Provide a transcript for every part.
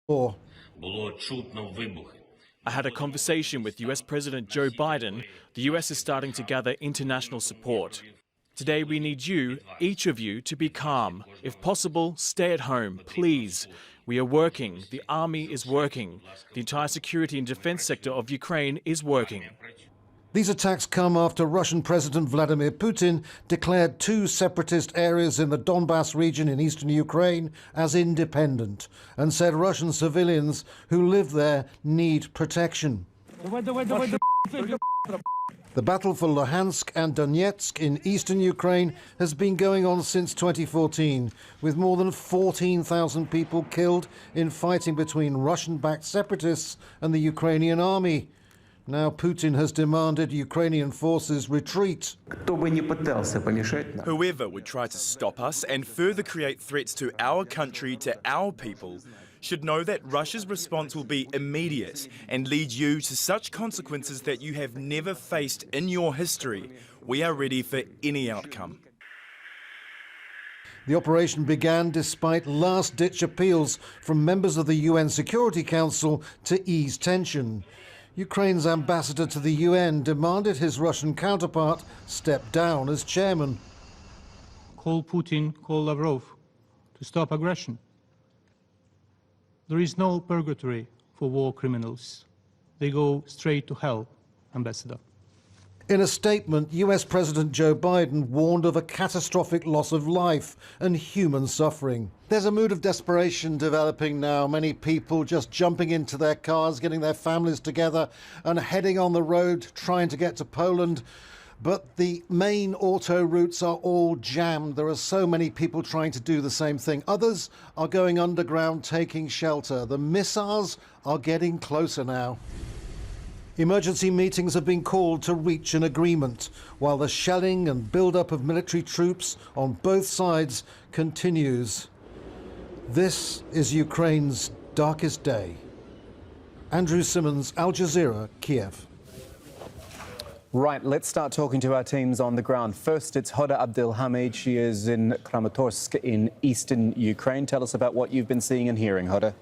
war. I had a conversation with US President Joe Biden. The US is starting to gather international support. Today we need you, each of you, to be calm. If possible, stay at home, please. We are working. The army is working. The entire security and defense sector of Ukraine is working. These attacks come after Russian President Vladimir Putin declared 2 separatist areas in the Donbass region in eastern Ukraine as independent and said Russian civilians who live there need protection. The battle for Luhansk and Donetsk in eastern Ukraine has been going on since 2014, with more than 14,000 people killed in fighting between Russian-backed separatists and the Ukrainian army. Now Putin has demanded Ukrainian forces retreat. Whoever would try to stop us and further create threats to our country, to our people, should know that Russia's response will be immediate and lead you to such consequences that you have never faced in your history. We are ready for any outcome. The operation began despite last-ditch appeals from members of the UN Security Council to ease tension. Ukraine's ambassador to the UN demanded his Russian counterpart step down as chairman. Call Putin, call Lavrov to stop aggression. There is no purgatory for war criminals. They go straight to hell, Ambassador. In a statement, US President Joe Biden warned of a catastrophic loss of life and human suffering. There's a mood of desperation developing now. Many people just jumping into their cars, getting their families together and heading on the road, trying to get to Poland. But the main auto routes are all jammed. There are so many people trying to do the same thing. Others are going underground, taking shelter. The missiles are getting closer now. Emergency meetings have been called to reach an agreement, while the shelling and build-up of military troops on both sides continues. This is Ukraine's darkest day. Andrew Simmons, Al Jazeera, Kiev. Right, let's start talking to our teams on the ground. First, it's Hoda Abdelhamid. She is in Kramatorsk in eastern Ukraine. Tell us about what you've been seeing and hearing, Hoda.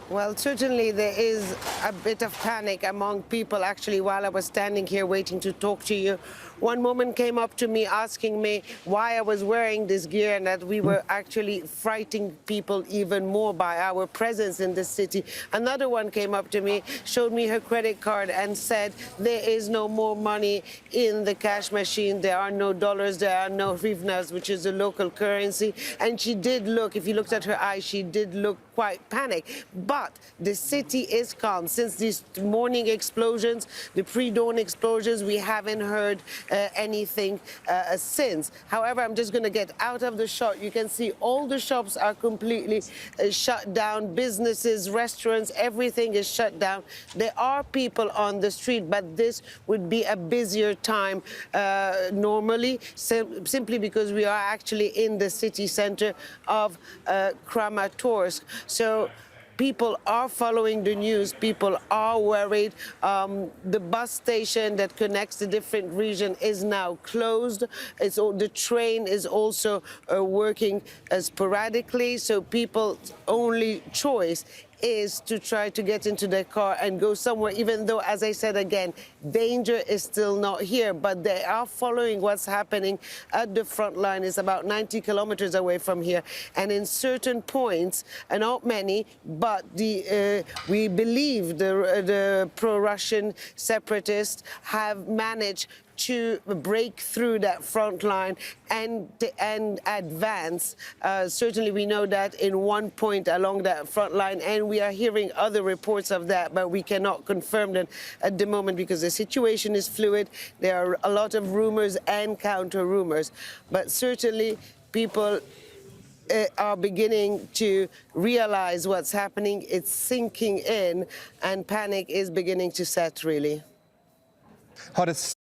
Well, certainly there is a bit of panic among people. Actually, while I was standing here waiting to talk to you, one woman came up to me asking me why I was wearing this gear and that we were actually frightening people even more by our presence in the city. Another one came up to me, showed me her credit card and said there is no more money in the cash machine. There are no dollars, there are no hryvnias, which is a local currency. And she did look, if you looked at her eyes, she did look quite panicked. But the city is calm. Since these morning explosions, the pre-dawn explosions, we haven't heard anything since. However, I'm just going to get out of the shot. You can see all the shops are completely shut down. Businesses, restaurants, everything is shut down. There are people on the street, but this would be a busier time normally, simply because we are actually in the city center of Kramatorsk. So people are following the news. People are worried. The bus station that connects the different regions is now closed. The train is also working sporadically. So people's only choice is to try to get into their car and go somewhere, even though, as I said again, danger is still not here. But they are following what's happening at the front line. It's about 90 kilometers away from here. And in certain points, and not many, but we believe the pro-Russian separatists have managed to break through that front line and advance. Certainly we know that in one point along that front line, and we are hearing other reports of that, but we cannot confirm them at the moment because the situation is fluid. There are a lot of rumors and counter-rumors, but certainly people are beginning to realize what's happening. It's sinking in, and panic is beginning to set, really. Hoda,